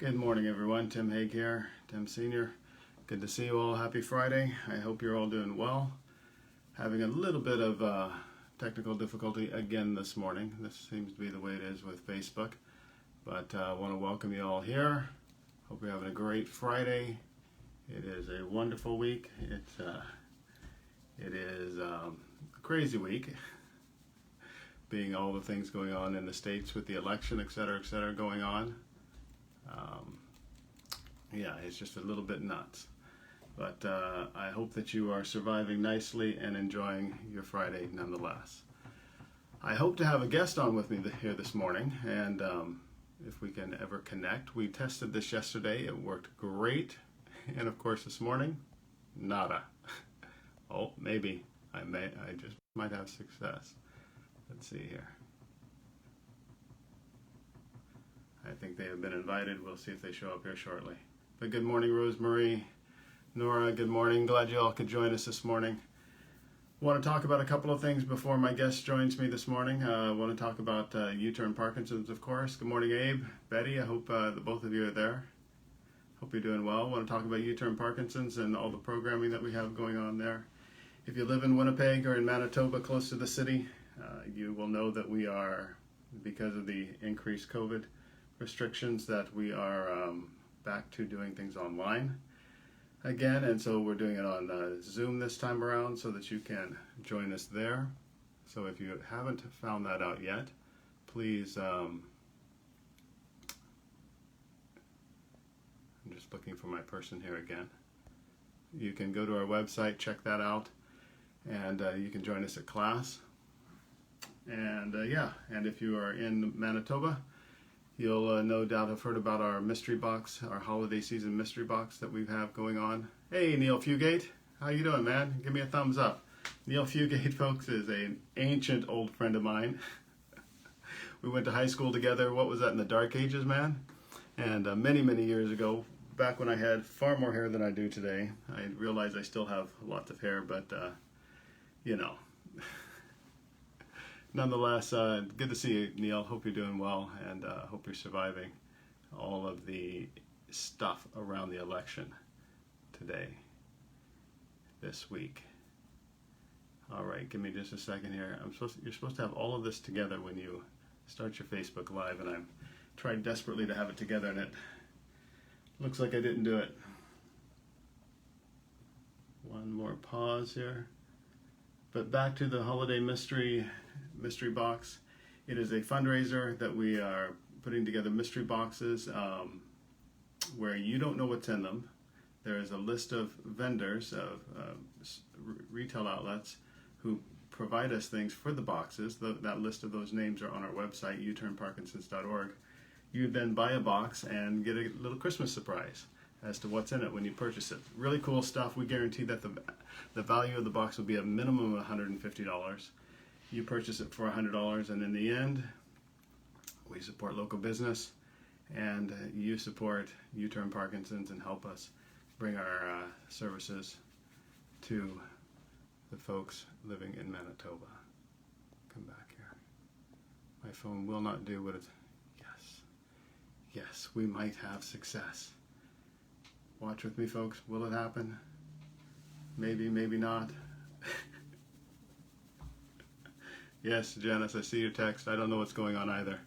Good morning, everyone. Tim Haig here, Tim Senior. Good to see you all. Happy Friday. I hope you're all doing well. Having a little bit of technical difficulty again this morning. This seems to be the way it is with Facebook. But I want to welcome you all here. Hope you're having a great Friday. It is a wonderful week. It is a crazy week, being all the things going on in the States with the election, et cetera, going on. Yeah, it's just a little bit nuts. But I hope that you are surviving nicely and enjoying your Friday nonetheless. I hope to have a guest on with me here this morning, and if we can ever connect. We tested this yesterday. It worked great. And of course this morning, nada. Oh, maybe I just might have success. Let's see here. I think they have been invited. We'll see if they show up here shortly. But good morning, Rosemarie. Nora, good morning. Glad you all could join us this morning. I want to talk about a couple of things before my guest joins me this morning. I want to talk about U-Turn Parkinson's, of course. Good morning, Abe, Betty. I hope that both of you are there. Hope you're doing well. I want to talk about U-Turn Parkinson's and all the programming that we have going on there. If you live in Winnipeg or in Manitoba, close to the city, you will know that we are, because of the increased COVID restrictions, that we are back to doing things online again, and so we're doing it on Zoom this time around so that you can join us there. So if you haven't found that out yet, please, I'm just looking for my person here again. You can go to our website, check that out, and you can join us at class. And yeah, and if you are in Manitoba, you'll no doubt have heard about our mystery box, our holiday season mystery box that we have going on. Hey, Neil Fugate, how you doing, man? Give me a thumbs up. Neil Fugate, folks, is an ancient old friend of mine. We went to high school together. What was that, in the dark ages, man? And many, many years ago, back when I had far more hair than I do today. I realize I still have lots of hair, but you know. Nonetheless, good to see you, Neil. Hope you're doing well, and hope you're surviving all of the stuff around the election today, this week. All right, give me just a second here. You're supposed to have all of this together when you start your Facebook Live, and I've tried desperately to have it together, and it looks like I didn't do it. One more pause here. But back to the holiday mystery box. It is a fundraiser that we are putting together mystery boxes where you don't know what's in them. There is a list of vendors, of retail outlets who provide us things for the boxes. That list of those names are on our website, U-TurnParkinsons.org. You then buy a box and get a little Christmas surprise as to what's in it when you purchase it. Really cool stuff. We guarantee that the value of the box will be a minimum of $150. You purchase it for $100, and in the end, we support local business, and you support U-Turn Parkinson's and help us bring our services to the folks living in Manitoba. Come back here. My phone will not do what it's... Yes, we might have success. Watch with me, folks. Will it happen? Maybe, maybe not. Yes, Janice, I see your text. I don't know what's going on either.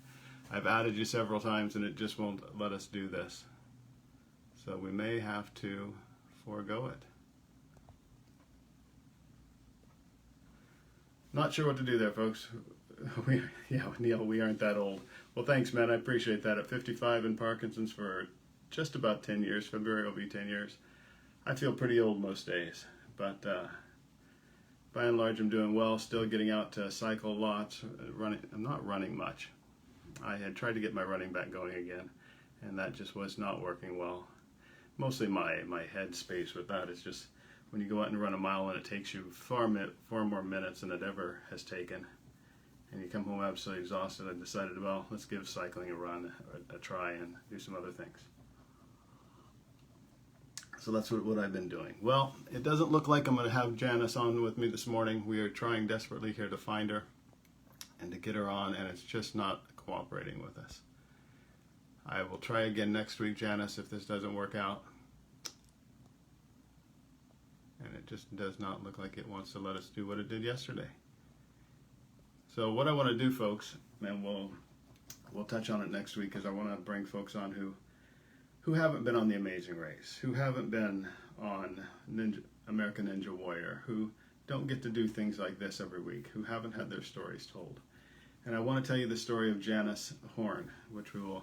I've added you several times and it just won't let us do this. So we may have to forego it. Not sure what to do there, folks. Neil, we aren't that old. Well, thanks, man. I appreciate that. At 55 in Parkinson's for just about 10 years. February will be 10 years. I feel pretty old most days, but by and large I'm doing well, still getting out to cycle lots, running. I'm not running much. I had tried to get my running back going again, and that just was not working well. Mostly my head space with that is just when you go out and run a mile and it takes you far more minutes than it ever has taken, and you come home absolutely exhausted. I decided, well, let's give cycling a try and do some other things. So that's what I've been doing. Well, it doesn't look like I'm going to have Janice on with me this morning. We are trying desperately here to find her and to get her on, and it's just not cooperating with us. I will try again next week, Janice, if this doesn't work out. And it just does not look like it wants to let us do what it did yesterday. So what I want to do, folks, and we'll touch on it next week, is I want to bring folks on who haven't been on The Amazing Race, who haven't been on American Ninja Warrior, who don't get to do things like this every week, who haven't had their stories told. And I want to tell you the story of Janice Horn, which we will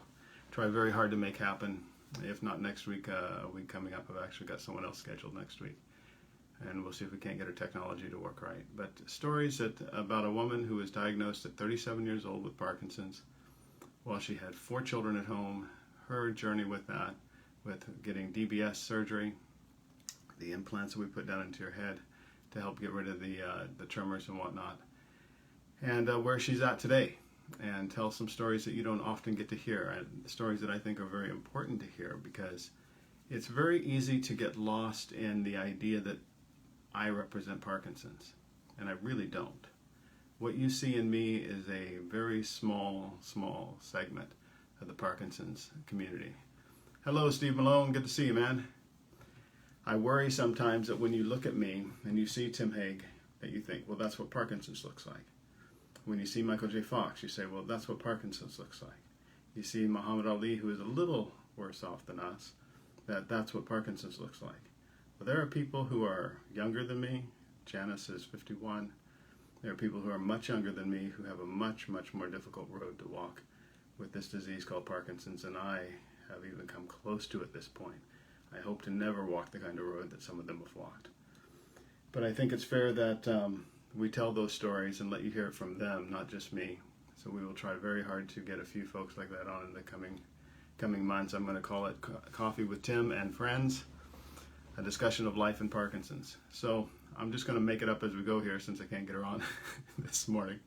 try very hard to make happen. If not next week, a week coming up. I've actually got someone else scheduled next week. And we'll see if we can't get her technology to work right. But stories about a woman who was diagnosed at 37 years old with Parkinson's while she had 4 children at home, her journey with that, with getting DBS surgery, the implants that we put down into your head to help get rid of the tremors and whatnot, and where she's at today, and tell some stories that you don't often get to hear, and stories that I think are very important to hear, because it's very easy to get lost in the idea that I represent Parkinson's, and I really don't. What you see in me is a very small segment of the Parkinson's community. Hello, Steve Malone. Good to see you, man. I worry sometimes that when you look at me and you see Tim Hague, that you think, well, that's what Parkinson's looks like. When you see Michael J. Fox, you say, well, that's what Parkinson's looks like. You see Muhammad Ali, who is a little worse off than us, that's what Parkinson's looks like. But there are people who are younger than me. Janice is 51. There are people who are much younger than me who have a much more difficult road to walk with this disease called Parkinson's, and I have even come close to at this point. I hope to never walk the kind of road that some of them have walked. But I think it's fair that we tell those stories and let you hear it from them, not just me. So we will try very hard to get a few folks like that on in the coming months. I'm going to call it Coffee with Tim and Friends, a discussion of life and Parkinson's. So I'm just going to make it up as we go here, since I can't get her on this morning.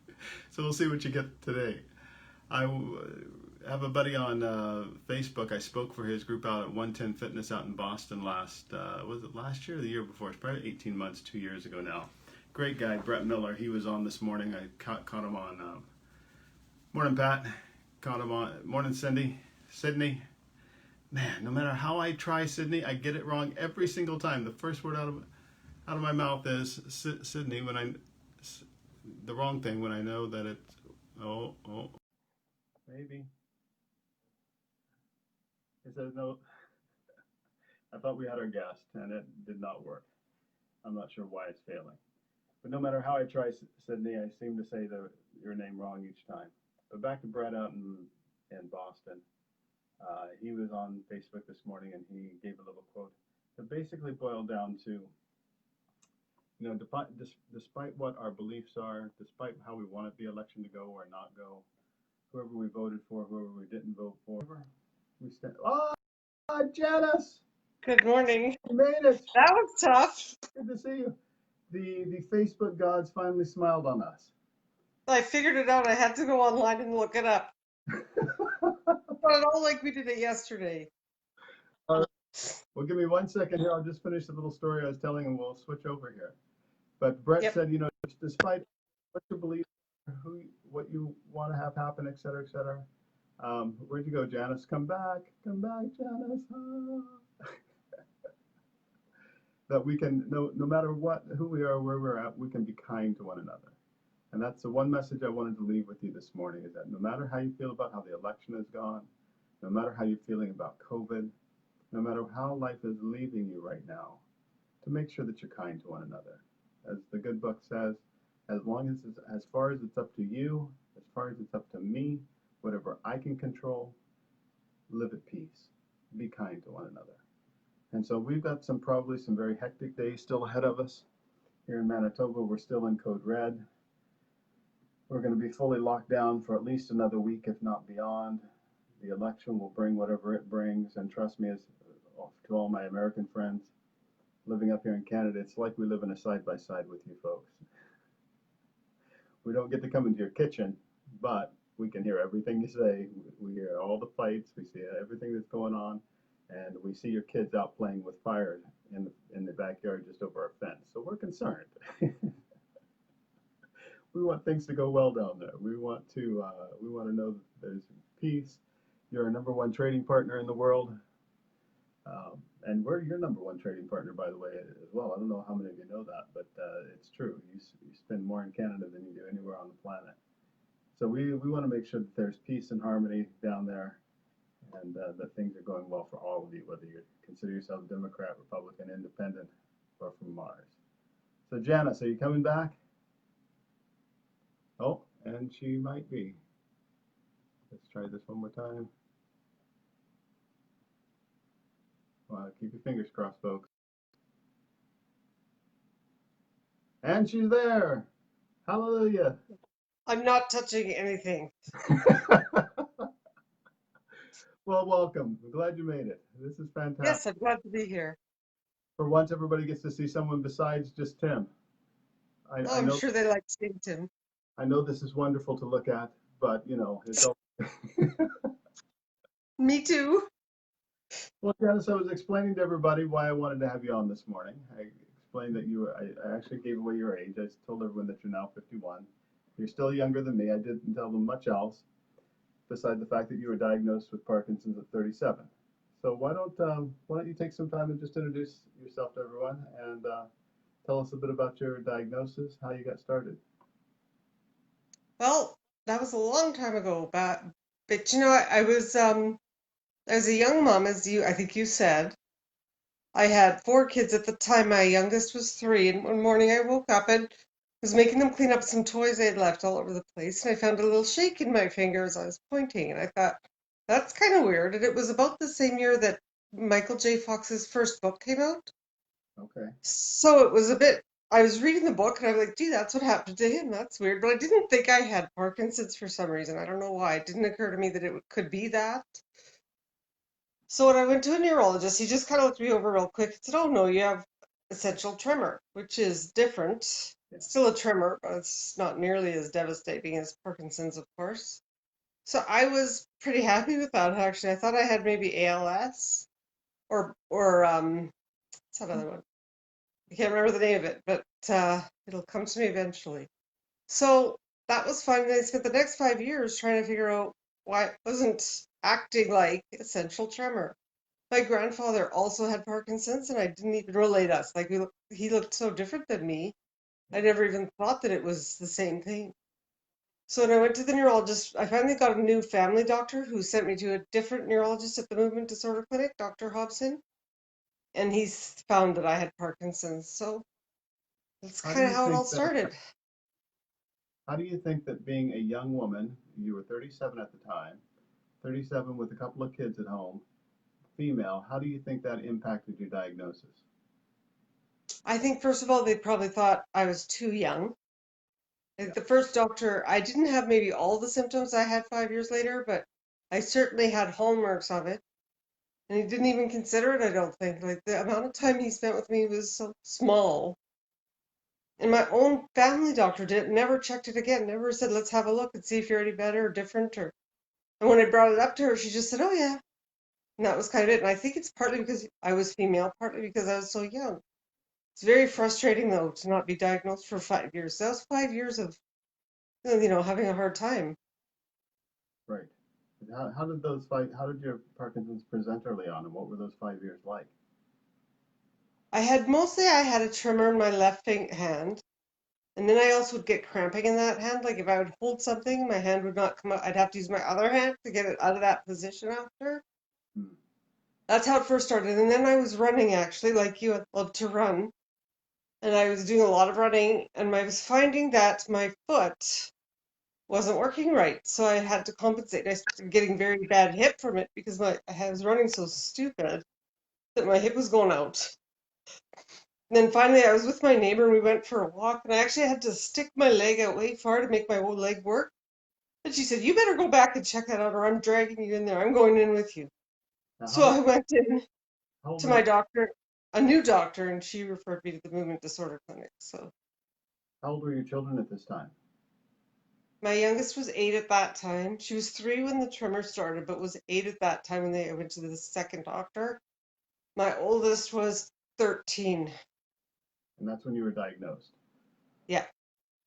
So we'll see what you get today. I have a buddy on Facebook. I spoke for his group out at 110 Fitness out in Boston was it last year or the year before? It's probably 18 months, 2 years ago now. Great guy, Brett Miller. He was on this morning. I caught him on. Morning, Pat. Caught him on. Morning, Sydney. Man, no matter how I try, Sydney, I get it wrong every single time. The first word out of my mouth is Sydney the wrong thing when I know that it's maybe. It says no. I thought we had our guest, and it did not work. I'm not sure why it's failing. But no matter how I try, Sydney, I seem to say your name wrong each time. But back to Brett out in Boston. He was on Facebook this morning, and he gave a little quote that basically boiled down to, despite what our beliefs are, despite how we want the election to go or not go, whoever we voted for, whoever we didn't vote for, we stand. Oh, Janice! Good morning. You made it. That was tough. Good to see you. The Facebook gods finally smiled on us. I figured it out. I had to go online and look it up. But I don't like we did it yesterday. Well, give me 1 second here. I'll just finish the little story I was telling, and we'll switch over here. But Brett said, despite what you believe, what you want to have happen, et cetera, et cetera. Where'd you go, Janice? Come back, Janice. That we can, no matter who we are, where we're at, we can be kind to one another. And that's the one message I wanted to leave with you this morning, is that no matter how you feel about how the election has gone, no matter how you're feeling about COVID, no matter how life is leaving you right now, to make sure that you're kind to one another. As the good book says, as far as it's up to you, as far as it's up to me, whatever I can control, live at peace. Be kind to one another. And so we've got probably some very hectic days still ahead of us. Here in Manitoba, we're still in code red. We're going to be fully locked down for at least another week, if not beyond. The election will bring whatever it brings, and trust me, to all my American friends living up here in Canada, it's like we live in a side-by-side with you folks. We don't get to come into your kitchen, but we can hear everything you say. We hear all the fights, we see everything that's going on, and we see your kids out playing with fire in the backyard just over our fence. So we're concerned. We want things to go well down there. We want to know that there's peace. You're our number one trading partner in the world. And we're your number one trading partner, by the way, as well. I don't know how many of you know that, but it's true. You spend more in Canada than you do anywhere on the planet. So we want to make sure that there's peace and harmony down there, and that things are going well for all of you, whether you consider yourself Democrat, Republican, Independent, or from Mars. So Janice, are you coming back? Oh, and she might be. Let's try this one more time. Well, keep your fingers crossed, folks. And she's there. Hallelujah. I'm not touching anything. Well, welcome. I'm glad you made it. This is fantastic. Yes, I'm glad to be here. For once, everybody gets to see someone besides just Tim. Oh, I I'm know sure they like seeing Tim. I know this is wonderful to look at, but you know, it's all Me too. well, Janice, I was explaining to everybody why I wanted to have you on this morning. I explained that I actually gave away your age. I told everyone that you're now 51. You're still younger than me. I didn't tell them much else, beside the fact that you were diagnosed with Parkinson's at 37. So why don't you take some time and just introduce yourself to everyone and tell us a bit about your diagnosis, how you got started. Well, that was a long time ago, but you know, I was as a young mom, as I think you said, I had 4 kids at the time. My youngest was 3, and one morning I woke up and was making them clean up some toys I had left all over the place, and I found a little shake in my finger as I was pointing, and I thought, that's kind of weird. And it was about the same year that Michael J. Fox's first book came out. Okay. So it was a bit, I was reading the book and I'm like, gee, that's what happened to him. That's weird. But I didn't think I had Parkinson's for some reason. I don't know why. It didn't occur to me that could be that. So when I went to a neurologist, he just kind of looked me over real quick and said, oh, no, you have essential tremor, which is different. Yeah. It's still a tremor, but it's not nearly as devastating as Parkinson's, of course. So I was pretty happy with that, actually. I thought I had maybe ALS or what's that other one? I can't remember the name of it, but it'll come to me eventually. So that was fun. And I spent the next 5 years trying to figure out why it wasn't acting like essential tremor. My grandfather also had Parkinson's, and I didn't even relate us. Like he looked so different than me. I never even thought that it was the same thing. So when I went to the neurologist, I finally got a new family doctor who sent me to a different neurologist at the Movement Disorder Clinic, Dr. Hobson, and he's found that I had Parkinson's. So that's How do kind of you how it think all that started. How do you think that being a young woman, you were 37 at the time, 37 with a couple of kids at home, female, how do you think that impacted your diagnosis? I think, first of all, they probably thought I was too young. Yeah. Like the first doctor, I didn't have maybe all the symptoms I had 5 years later, but I certainly had hallmarks of it. And he didn't even consider it, I don't think. Like the amount of time he spent with me was so small. And my own family doctor never checked it again, never said, let's have a look and see if you're any better or different. And when I brought it up to her, she just said, oh, yeah. And that was kind of it. And I think it's partly because I was female, partly because I was so young. It's very frustrating, though, to not be diagnosed for 5 years. That was 5 years of, having a hard time. Right. How did your Parkinson's present early on, and what were those 5 years like? I had a tremor in my left hand, and then I also would get cramping in that hand. Like if I would hold something, my hand would not come out. I'd have to use my other hand to get it out of that position after. Hmm. That's how it first started. And then I was running, actually, like you, I love to run. And I was doing a lot of running, and I was finding that my foot wasn't working right. So I had to compensate. I started getting very bad hip from it because I was running so stupid that my hip was going out. And then finally I was with my neighbor and we went for a walk, and I actually had to stick my leg out way far to make my whole leg work. And she said, you better go back and check that out or I'm dragging you in there. I'm going in with you. Now, So I went in how old to were you, my doctor, a new doctor, and she referred me to the Movement Disorder Clinic. So how old were your children at this time? my youngest was 8 at that time. She was 3 when the tremor started, but was 8 at that time when I went to the second doctor. My oldest was 13. And that's when you were diagnosed. Yeah.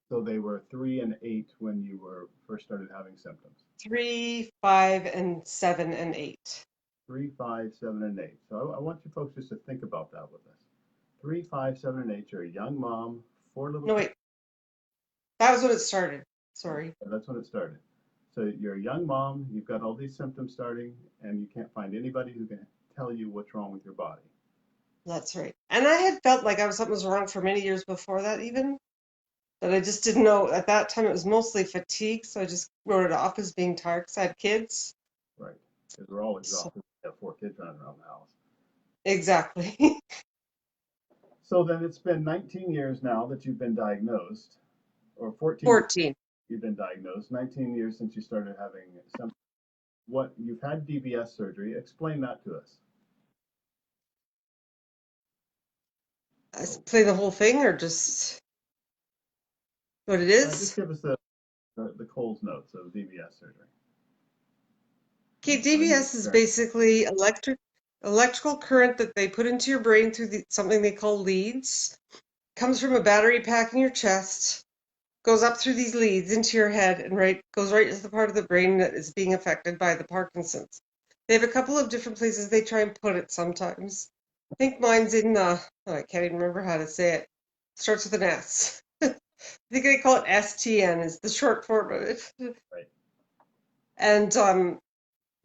So they were 3 and 8 when you were first started having symptoms. 3, 5, and 7 and 8. 3, 5, 7, and 8. So I want you folks just to think about that with us. 3, 5, 7, and 8. You're a young mom, 4 little No, kids. wait. That was when it started. Sorry. That's when it started. So you're a young mom, you've got all these symptoms starting, and you can't find anybody who can tell you what's wrong with your body. That's right. And I had felt like something was wrong for many years before that, even. But I just didn't know. At that time, it was mostly fatigue, so I just wrote it off as being tired because I had kids. Right. Because we're all So, exhausted. We have 4 kids running around the house. exactly. So then it's been 19 years now that you've been diagnosed, or 14 years 14. you've been diagnosed, 19 years since you started having some. What you've had DBS surgery. Explain that to us. I play the whole thing or just what it is? Just give us the Coles notes of DBS surgery. Okay, Explain your DBS is experience. basically electrical current that they put into your brain through something they call leads. Comes from a battery pack in your chest, goes up through these leads into your head, and goes right into the part of the brain that is being affected by the Parkinson's. They have a couple of different places they try and put it sometimes. I think mine's in I can't even remember how to say it. Starts with an S. I think they call it STN is the short form of it. Right. And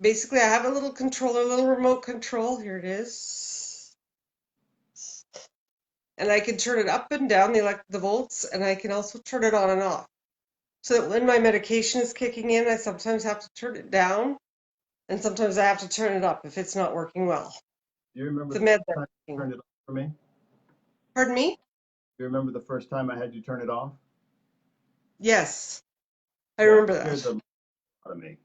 basically I have a little controller, a little remote control. Here it is. And I can turn it up and down the volts, and I can also turn it on and off. So that when my medication is kicking in, I sometimes have to turn it down, and sometimes I have to turn it up if it's not working well. Do you remember The the meds first are time you working. turned it off for me? Pardon me? Do you remember the first time I had you turn it off? Yes, I Yeah, it remember scared that. the out of me.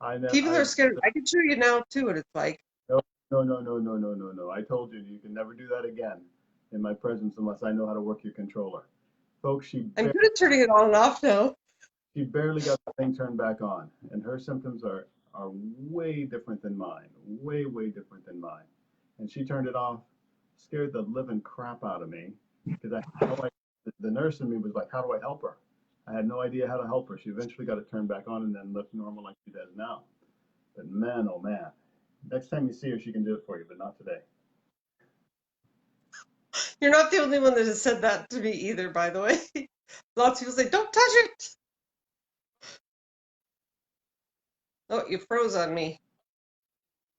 I know. People are scared. I can show you now too what it's like. No, no, no, no, no, no, no, no. I told you you can never do that again in my presence unless I know how to work your controller. Folks, I'm good at turning it on and off now. she barely got the thing turned back on, and her symptoms are way different than mine, way, way different than mine. And she turned it off, scared the living crap out of me because I had no idea. The nurse in me was like, "How do I help her?" I had no idea how to help her. She eventually got it turned back on and then looked normal like she does now. But man, oh man, next time you see her, she can do it for you, but not today. You're not the only one that has said that to me either, by the way. Lots of people say, "Don't touch it." Oh, you froze on me.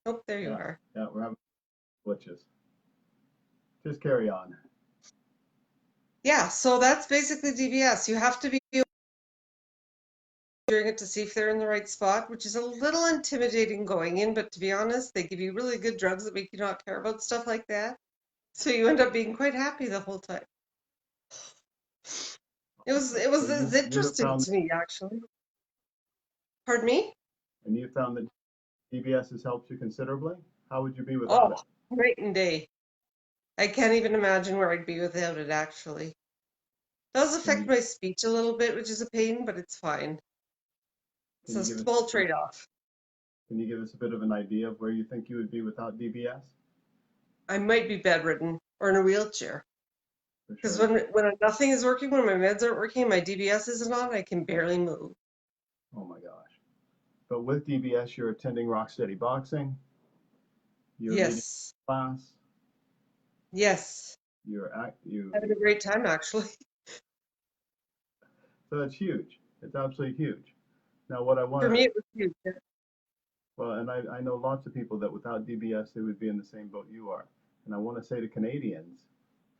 Oh, there you Yeah, are. yeah, we're having glitches. Just carry on. Yeah, so that's basically DBS. You have to be doing it to see if they're in the right spot, which is a little intimidating going in, but to be honest, they give you really good drugs that make you not care about stuff like that. So you end up being quite happy the whole time. So It's you have interesting found to me actually. Pardon me? and you found that DBS has helped you considerably. How would you be without Oh, it? night and day. I can't even imagine where I'd be without it actually. Does Can affect you my speech a little bit, which is a pain, but it's fine. It's can a you give us small trade-off. can you give us a bit of an idea of where you think you would be without DBS? I might be bedridden or in a wheelchair. For Because sure. when nothing is working, when my meds aren't working, and my DBS isn't on, I can barely move. Oh my gosh. But with DBS, you're attending Rocksteady Boxing. You're leading Yes, class. yes, You're act you. having a great time actually. So that's huge. It's absolutely huge. Now, what I want For me, to it was huge. well, and I know lots of people that without DBS they would be in the same boat you are. And I want to say to Canadians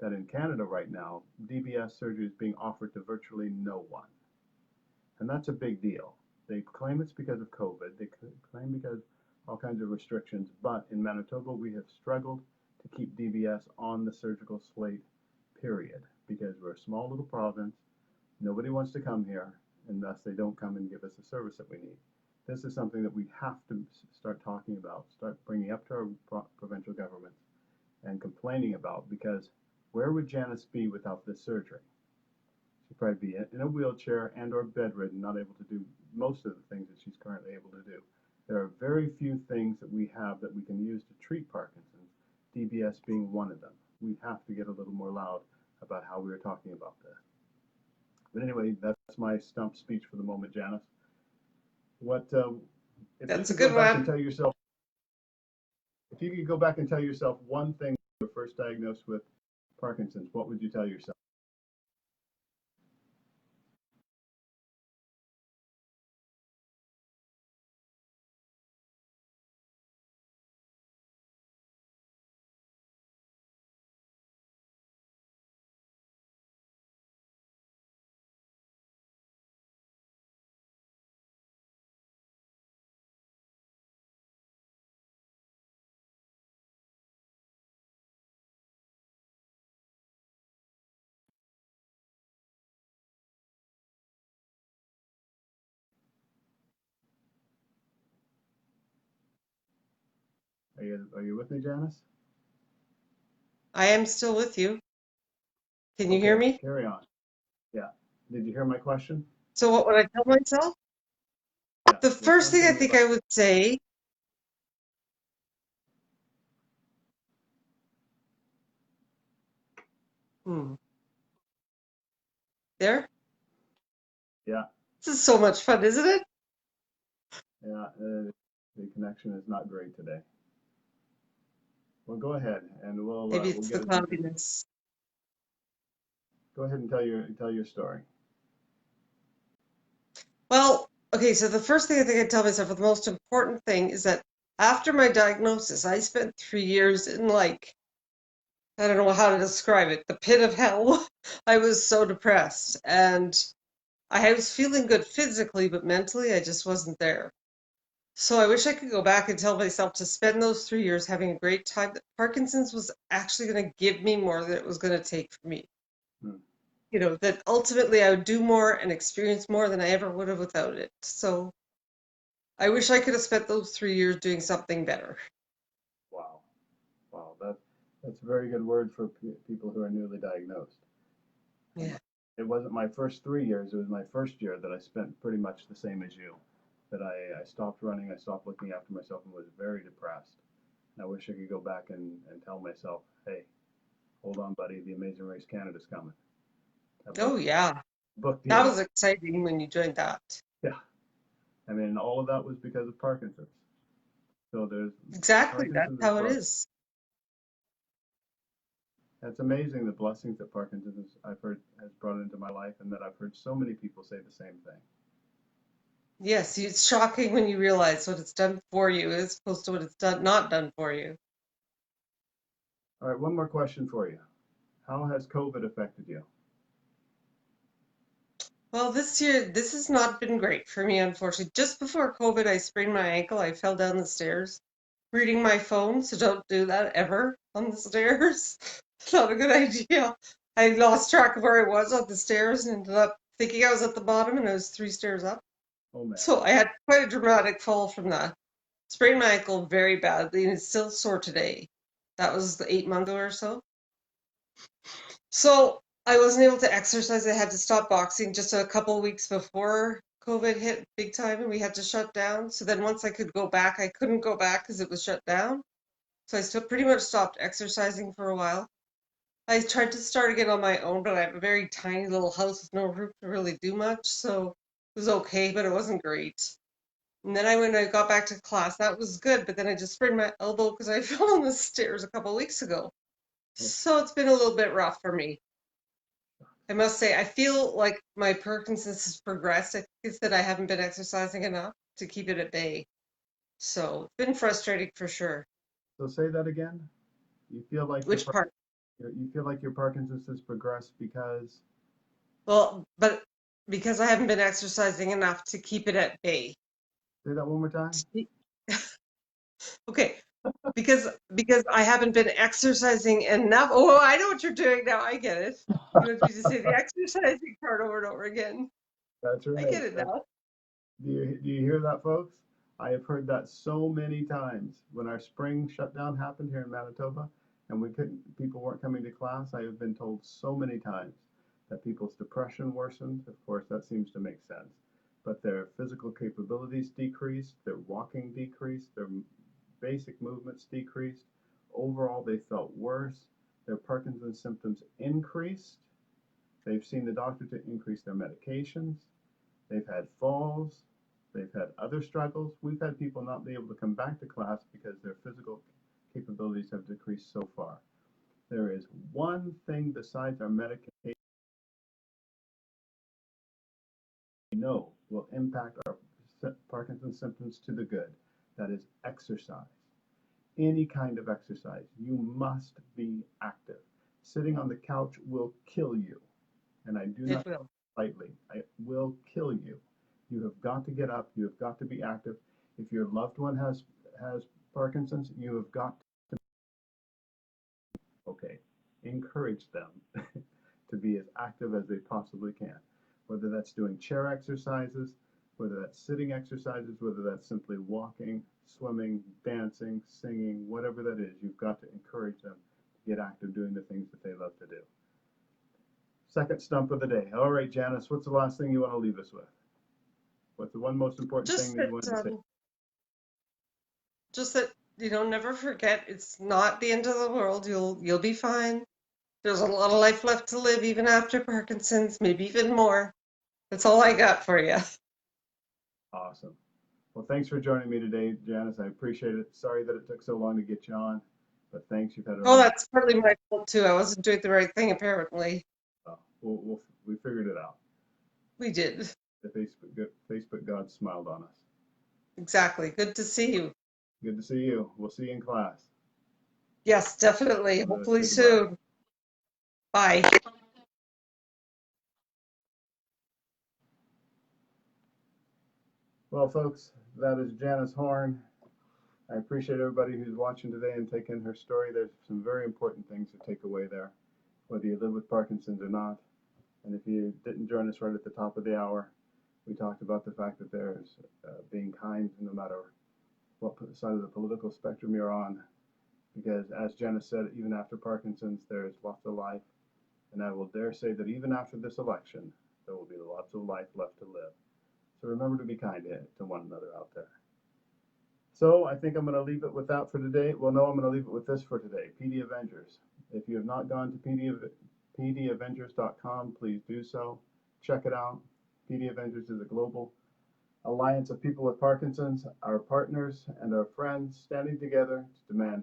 that in Canada right now, DBS surgery is being offered to virtually no one. And that's a big deal. They claim it's because of COVID. They claim because all kinds of restrictions. But in Manitoba, we have struggled to keep DBS on the surgical slate, period, because we're a small little province. Nobody wants to come here, and thus they don't come and give us the service that we need. This is something that we have to start talking about, start bringing up to our provincial governments and complaining about, because where would Janice be without this surgery? She'd probably be in a wheelchair and or bedridden, not able to do most of the things that she's currently able to do. There are very few things that we have that we can use to treat Parkinson's, DBS being one of them. We have to get a little more loud about how we are talking about this. But anyway, that's my stump speech for the moment, Janice. What if you That's a could go good back and one. tell yourself, if you could go back and tell yourself one thing when you were first diagnosed with Parkinson's, what would you tell yourself? Are you with me, Janice? I am still with you. Can you hear Okay, me? carry on. Yeah. Did you hear my question? So what would I tell myself? Yeah. The What's first one thing I thing think about I would say, hmm, there. yeah, This is so much fun, isn't it? yeah, the connection is not great today. Well, go ahead and Maybe we'll it's the get it into. cloudiness. Go ahead and tell your story. Well, okay, so the first thing I think I tell myself, or the most important thing, is that after my diagnosis, I spent 3 years in like, I don't know how to describe it, the pit of hell. I was so depressed and I was feeling good physically, but mentally I just wasn't there. So I wish I could go back and tell myself to spend those 3 years having a great time, that Parkinson's was actually going to give me more than it was going to take from me. Hmm. That ultimately I would do more and experience more than I ever would have without it. So I wish I could have spent those 3 years doing something better. Wow, wow, that's a very good word for people who are newly diagnosed. Um, Yeah. it wasn't my first 3 years; it was my first year that I spent pretty much the same as you. That I stopped running, I stopped looking after myself, and was very depressed. And I wish I could go back and tell myself, hey, hold on, buddy, the Amazing Race Canada's coming. Oh, yeah. Book That deal. was exciting when you joined that. Yeah. I mean, all of that was because of Parkinson's. So there's Exactly. That's Parkinson's has how it brought. is. It's amazing the blessings that Parkinson's I've heard has brought into my life, and that I've heard so many people say the same thing. Yes, it's shocking when you realize what it's done for you as opposed to what it's done not done for you. All right, one more question for you. How has COVID affected you? Well, this year, this has not been great for me, unfortunately. Just before COVID, I sprained my ankle. I fell down the stairs reading my phone, so don't do that ever on the stairs. It's not a good idea. I lost track of where I was on the stairs and ended up thinking I was at the bottom and I was 3 stairs up. Oh man. So I had quite a dramatic fall from that. Sprained my ankle very badly and it's still sore today. That was 8 months ago or so. So I wasn't able to exercise. I had to stop boxing just a couple of weeks before COVID hit big time and we had to shut down. So then once I could go back, I couldn't go back because it was shut down. So I still pretty much stopped exercising for a while. I tried to start again on my own, but I have a very tiny little house with no roof to really do much. So it was okay, but it wasn't great. And then when I got back to class, that was good. But then I just sprained my elbow because I fell on the stairs a couple of weeks ago. Oh, So it's been a little bit rough for me. I must say, I feel like my Parkinson's has progressed. I think it's that I haven't been exercising enough to keep it at bay. So it's been frustrating for sure. so say that again. You feel like Which part? you feel like your Parkinson's has progressed because. Well, but because I haven't been exercising enough to keep it at bay. Say that one more time. Okay, because I haven't been exercising enough. Oh, I know what you're doing now. I get it. You want me to say the exercising part over and over again. That's I right. get it now. Do you hear that, folks? I have heard that so many times. When our spring shutdown happened here in Manitoba, and people weren't coming to class, I have been told so many times that people's depression worsened. Of course, that seems to make sense. But their physical capabilities decreased, their walking decreased, their basic movements decreased. Overall, they felt worse. Their Parkinson's symptoms increased. They've seen the doctor to increase their medications. They've had falls. They've had other struggles. We've had people not be able to come back to class because their physical capabilities have decreased so far. There is one thing besides our medication we know will impact our Parkinson's symptoms to the good. That is exercise. Any kind of exercise. You must be active. Sitting on the couch will kill you. And I do It not will. lightly. It will kill you. You have got to get up. You have got to be active. If your loved one has Parkinson's, you have got to, okay, encourage them to be as active as they possibly can. Whether that's doing chair exercises, whether that's sitting exercises, whether that's simply walking, swimming, dancing, singing, whatever that is, you've got to encourage them to get active doing the things that they love to do. Second stump of the day. All right, Janice, what's the last thing you want to leave us with? What's the one most important thing Just that you wanted to say? just that, never forget it's not the end of the world. You'll be fine. There's a lot of life left to live even after Parkinson's, maybe even more. That's all I got for you. Awesome. Well, thanks for joining me today, Janice. I appreciate it. Sorry that it took so long to get you on, but thanks. You've had Oh, a that's partly my fault too. I wasn't doing the right thing apparently. we figured it out. We did. The Facebook God smiled on us. Exactly. Good to see you. Good to see you. We'll see you in class. Yes, definitely. Hopefully Say goodbye. soon. Bye. Well, folks, that is Janice Horn. I appreciate everybody who's watching today and taking her story. There's some very important things to take away there, whether you live with Parkinson's or not. And if you didn't join us right at the top of the hour, we talked about the fact that there's being kind no matter what side of the political spectrum you're on. Because as Janice said, even after Parkinson's, there's lots of life. And I will dare say that even after this election, there will be lots of life left to live. So remember to be kind to one another out there. So I think I'm going to leave it with that for today. Well, no, I'm going to leave it with this for today. PD Avengers. If you have not gone to pdavengers.com, please do so. Check it out. PD Avengers is a global alliance of people with Parkinson's, our partners and our friends standing together to demand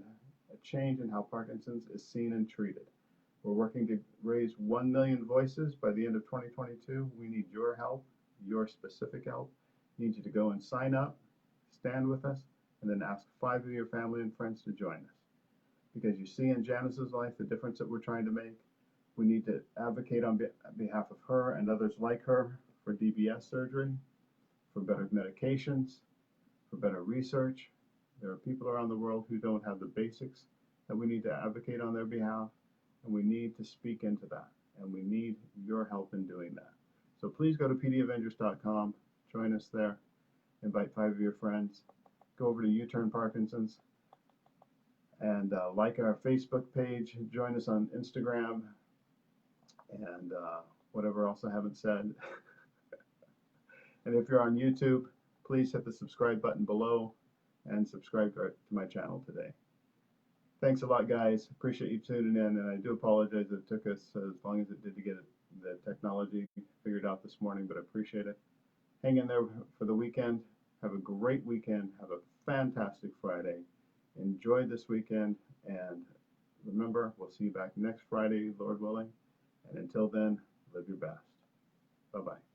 a change in how Parkinson's is seen and treated. We're working to raise 1 million voices by the end of 2022. We need your help, your specific help. We need you to go and sign up, stand with us, and then ask 5 of your family and friends to join us. Because you see in Janice's life the difference that we're trying to make. We need to advocate on behalf of her and others like her for DBS surgery, for better medications, for better research. There are people around the world who don't have the basics that we need to advocate on their behalf, and we need to speak into that, and we need your help in doing that. So please go to pdavengers.com, join us there, invite 5 of your friends, go over to U-Turn Parkinson's, and like our Facebook page, join us on Instagram, and whatever else I haven't said. And if you're on YouTube, please hit the subscribe button below and subscribe to my channel today. Thanks a lot, guys. Appreciate you tuning in, and I do apologize that it took us as long as it did to get the technology figured out this morning, but I appreciate it. Hang in there for the weekend. Have a great weekend. Have a fantastic Friday. Enjoy this weekend, and remember, we'll see you back next Friday, Lord willing. And until then, live your best. Bye-bye.